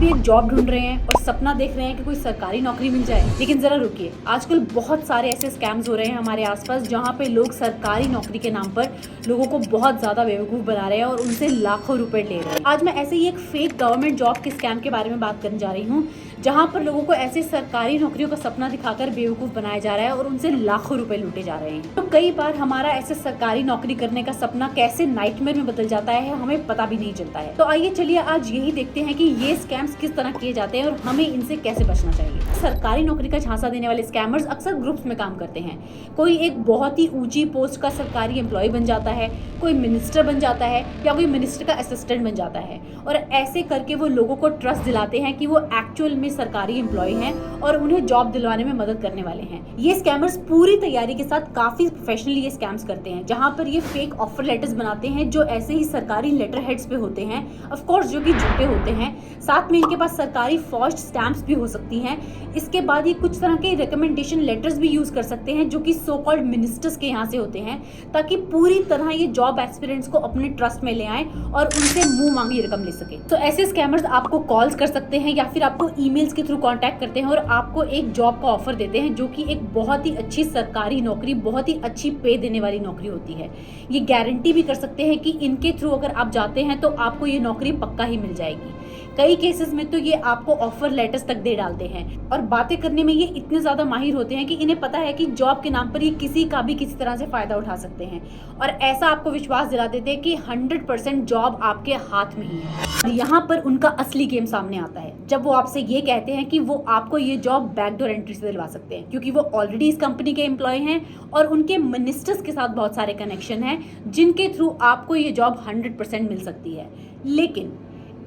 भी एक जॉब ढूंढ रहे हैं और सपना देख रहे हैं कि कोई सरकारी नौकरी मिल जाए, लेकिन जरा रुकिए, आजकल बहुत सारे ऐसे स्कैम्स हो रहे हैं हमारे आसपास जहां पे लोग सरकारी नौकरी के नाम पर लोगों को बहुत ज्यादा बेवकूफ बना रहे हैं और उनसे लाखों रुपए ले रहे हैं। आज मैं ऐसे ही एक फेक गवर्नमेंट जॉब के स्कैम के बारे में बात करने जा रही हूँ, जहां पर लोगों को ऐसे सरकारी नौकरियों का सपना दिखाकर बेवकूफ बनाया जा रहा है और उनसे लाखों रुपए लूटे जा रहे हैं। तो कई बार हमारा ऐसे सरकारी नौकरी करने का सपना कैसे नाइटमेयर में बदल जाता है हमें पता भी नहीं चलता है। तो आइए चलिए आज यही देखते हैं कि ये स्कैम्स किस तरह किए जाते हैं और हमें इनसे कैसे बचना चाहिए। सरकारी नौकरी का झांसा देने वाले स्कैमर्स अक्सर ग्रुप्स में काम करते हैं। कोई एक बहुत ही ऊंची पोस्ट का सरकारी एम्प्लॉय बन जाता है, कोई मिनिस्टर बन जाता है या कोई मिनिस्टर का असिस्टेंट बन जाता है और ऐसे करके वो लोगों को ट्रस्ट दिलाते हैं कि वो एक्चुअल में सरकारी एम्प्लॉय हैं और उन्हें जॉब दिलवाने में मदद करने वाले हैं। ये स्कैमर्स पूरी तैयारी के साथ काफी प्रोफेशनली ये स्कैम्स करते हैं, जहां पर ये फेक ऑफर लेटर्स बनाते हैं जो ऐसे ही सरकारी लेटर हेड्स पे होते हैं, ऑफ कोर्स जो कि झूठे होते हैं। साथ में इनके पास सरकारी फॉर्ज्ड स्टैम्प्स भी हो सकती हैं। इसके बाद ये कुछ तरह के रिकमेंडेशन लेटर्स भी यूज कर सकते हैं जो कि सो कॉल्ड मिनिस्टर्स के यहाँ से होते हैं, ताकि पूरी तरह ये जॉब एस्पिरेंट्स को अपने ट्रस्ट में ले आए और उनसे मुंह मांगी रकम ले सके। तो ऐसे स्कैमर्स आपको कॉल्स कर सकते हैं या फिर आपको ईमेल्स के थ्रू कांटेक्ट करते हैं और आपको एक जॉब का ऑफर देते हैं जो कि एक बहुत ही अच्छी सरकारी नौकरी, बहुत ही अच्छी पे देने वाली नौकरी होती है। ये गारंटी भी कर सकते हैं कि इनके थ्रू अगर आप जाते हैं तो आपको ये नौकरी पक्का ही मिल जाएगी। कई केसेस में तो ये आपको ऑफर लेटर्स तक दे डालते हैं और बातें करने में ये इतने ज्यादा माहिर होते हैं कि इन्हें पता है कि जॉब के नाम पर ये किसी का भी किसी तरह से फायदा उठा सकते हैं और ऐसा आपको विश्वास दिला देते हैं कि 100% जॉब आपके हाथ में ही है। और यहाँ पर उनका असली गेम सामने आता है जब वो आपसे ये कहते हैं कि वो आपको ये जॉब बैकडोर एंट्री से दिलवा सकते हैं, क्योंकि वो ऑलरेडी इस कंपनी के एम्प्लॉय हैं और उनके मिनिस्टर्स के साथ बहुत सारे कनेक्शन हैं जिनके थ्रू आपको ये जॉब 100% मिल सकती है। लेकिन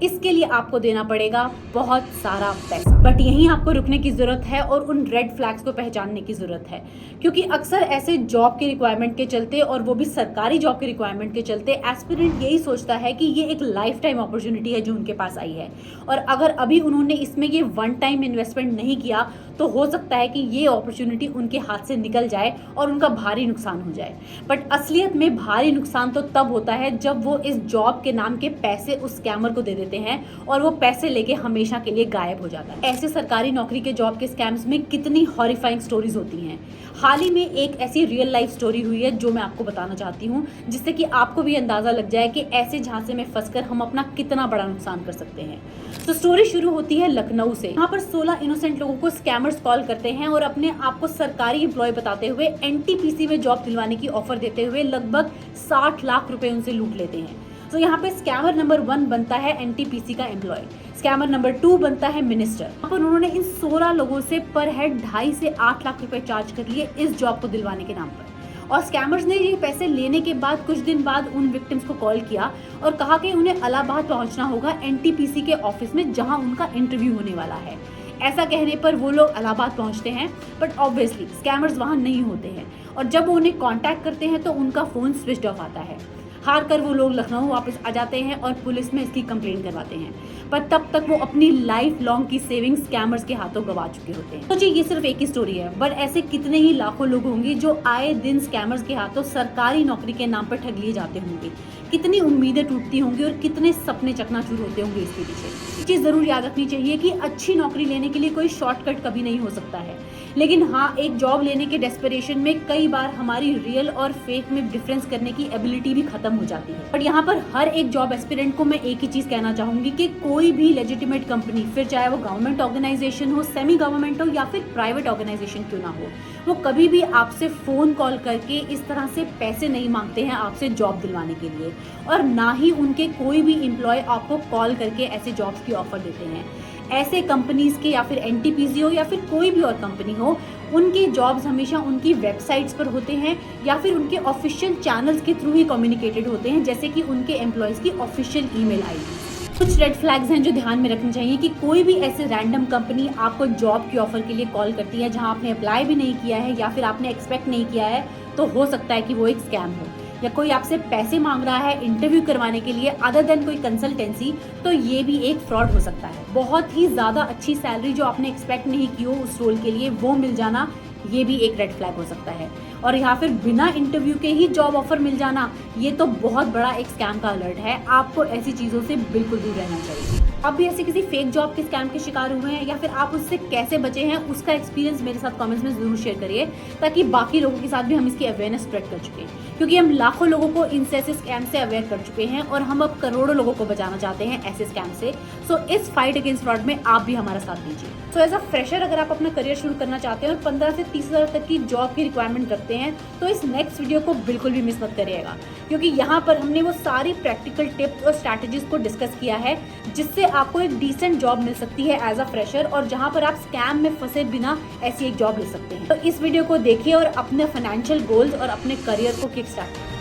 इसके लिए आपको देना पड़ेगा बहुत सारा पैसा। बट यहीं आपको रुकने की जरूरत है और उन रेड फ्लैग्स को पहचानने की जरूरत है, क्योंकि अक्सर ऐसे जॉब के रिक्वायरमेंट के चलते और वो भी सरकारी जॉब के रिक्वायरमेंट के चलते एस्पिरेंट यही सोचता है कि ये एक लाइफ टाइम अपॉर्चुनिटी है जो उनके पास आई है और अगर अभी उन्होंने इसमें ये वन टाइम इन्वेस्टमेंट नहीं किया तो हो सकता है कि ये अपॉर्चुनिटी उनके हाथ से निकल जाए और उनका भारी नुकसान हो जाए। बट असलियत में भारी नुकसान तो तब होता है जब वो इस जॉब के नाम के पैसे उस स्कैमर को दे देते हैं और वो पैसे लेके हमेशा के लिए गायब हो जाता है। ऐसे सरकारी नौकरी के जॉब के स्कैम्स में कितनी हॉरिफाइंग स्टोरीज होती हैं। हाल ही में एक ऐसी रियल लाइफ स्टोरी हुई है जो मैं आपको बताना चाहती हूँ, जिससे कि आपको भी अंदाजा लग जाए कि ऐसे झांसे में फंसकर हम अपना कितना बड़ा नुकसान कर सकते हैं। तो स्टोरी शुरू होती है लखनऊ से। यहाँ पर 16 इनोसेंट लोगों को स्कैमर्स कॉल करते हैं और अपने आप को सरकारी एम्प्लॉय बताते हुए एनटीपीसी में जॉब दिलवाने की ऑफर देते हुए लगभग 60 लाख रुपए उनसे लूट लेते हैं। तो यहाँ पे स्कैमर नंबर 1 बनता है एनटीपीसी का एम्प्लॉय, स्कैमर नंबर 2 बनता है मिनिस्टर। यहाँ पर उन्होंने इन 16 लोगों से पर हेड 2.5 से 8 लाख रुपए चार्ज कर लिए इस जॉब को दिलवाने के नाम पर। और स्कैमर्स ने ये पैसे लेने के बाद कुछ दिन बाद उन विक्टिम्स को कॉल किया और कहा कि उन्हें इलाहाबाद पहुंचना होगा एनटीपीसी के ऑफिस में जहां उनका इंटरव्यू होने वाला है। ऐसा कहने पर वो लोग इलाहाबाद पहुंचते हैं, बट ऑब्वियसली स्कैमर्स वहां नहीं होते हैं और जब वो उन्हें कांटेक्ट करते हैं तो उनका फोन स्विच ऑफ आता है। हार कर वो लोग लखनऊ वापस आ जाते हैं और पुलिस में इसकी कंप्लेन करवाते हैं, पर तब तक वो अपनी लाइफ लॉन्ग की सेविंग स्कैमर्स के हाथों गवा चुके होते हैं। तो जी ये सिर्फ एक ही स्टोरी है, बट ऐसे कितने ही लाखों लोग होंगे जो आए दिन स्कैमर्स के हाथों सरकारी नौकरी के नाम पर ठग लिए जाते होंगे। कितनी उम्मीदें टूटती होंगी और कितने सपने चकनाचूर होते होंगे इसके पीछे। ये चीज जरूर याद रखनी चाहिए कि अच्छी नौकरी लेने के लिए कोई शॉर्टकट कभी नहीं हो सकता है, लेकिन हाँ एक जॉब लेने के डेस्परेशन में कई बार हमारी रियल और फेक में डिफरेंस करने की एबिलिटी भी खत्म हो जाती है। बट यहाँ पर हर एक जॉब एस्पिरेंट को मैं एक ही चीज कहना चाहूंगी कि कोई भी लेजिटिमेट कंपनी, फिर चाहे वो गवर्नमेंट ऑर्गेनाइजेशन हो, सेमी गवर्नमेंट हो या फिर प्राइवेट ऑर्गेनाइजेशन क्यों ना हो, वो कभी भी आपसे फोन कॉल करके इस तरह से पैसे नहीं मांगते हैं आपसे जॉब दिलवाने के लिए, और ना ही उनके कोई भी एम्प्लॉय आपको कॉल करके ऐसे जॉब्स की ऑफर देते हैं। ऐसे कंपनीज के या फिर एनटीपीसी हो या फिर कोई भी और कंपनी हो, उनके जॉब्स हमेशा उनकी वेबसाइट्स पर होते हैं या फिर उनके ऑफिशियल चैनल्स के थ्रू ही कम्युनिकेटेड होते हैं, जैसे कि उनके एम्प्लॉयज की ऑफिशियल ईमेल आईडी। कुछ रेड फ्लैग्स हैं जो ध्यान में रखनी चाहिए कि कोई भी ऐसे रैंडम कंपनी आपको जॉब की ऑफर के लिए कॉल करती है जहां आपने अप्लाई भी नहीं किया है या फिर आपने एक्सपेक्ट नहीं किया है, तो हो सकता है कि वो एक स्कैम हो या कोई आपसे पैसे मांग रहा है इंटरव्यू करवाने के लिए अदर देन कोई कंसल्टेंसी, तो ये भी एक फ्रॉड हो सकता है। बहुत ही ज़्यादा अच्छी सैलरी जो आपने एक्सपेक्ट नहीं की हो उस रोल के लिए वो मिल जाना, ये भी एक रेड फ्लैग हो सकता है। और या फिर बिना इंटरव्यू के ही जॉब ऑफर मिल जाना, ये तो बहुत बड़ा एक स्कैम का अलर्ट है। आपको ऐसी चीज़ों से बिल्कुल दूर रहना चाहिए। आप भी ऐसे किसी फेक जॉब के स्कैम के शिकार हुए हैं या फिर आप उससे कैसे बचे हैं, उसका एक्सपीरियंस मेरे साथ कमेंट्स में ज़रूर शेयर करिए, ताकि बाकी लोगों के साथ भी हम इसकी अवेयरनेस स्प्रेड कर चुके हैं। क्योंकि हम लाखों लोगों को इन ऐसे स्कैम से अवेयर कर चुके हैं और हम अब करोड़ों लोगों को बचाना चाहते हैं ऐसे स्कैम से। सो इस फाइट अगेंस्ट फ्रॉड में आप भी हमारा साथ दीजिए। सो एज अ फ्रेशर अगर आप अपना करियर शुरू करना चाहते हैं और 15 से 30 हज़ार तक की जॉब की रिक्वायरमेंट रखते हैं, तो इस नेक्स्ट वीडियो को बिल्कुल भी मिस मत करिएगा, क्योंकि यहाँ पर हमने वो सारी प्रैक्टिकल टिप्स और स्ट्रैटेजीज को डिस्कस किया है जिससे आपको एक डिसेंट जॉब मिल सकती है एज अ फ्रेशर, और जहाँ पर आप स्कैम में फंसे बिना ऐसी एक जॉब ले सकते हैं। तो इस वीडियो को देखिए और अपने फाइनेंशियल गोल्स और अपने करियर को किक स्टार्ट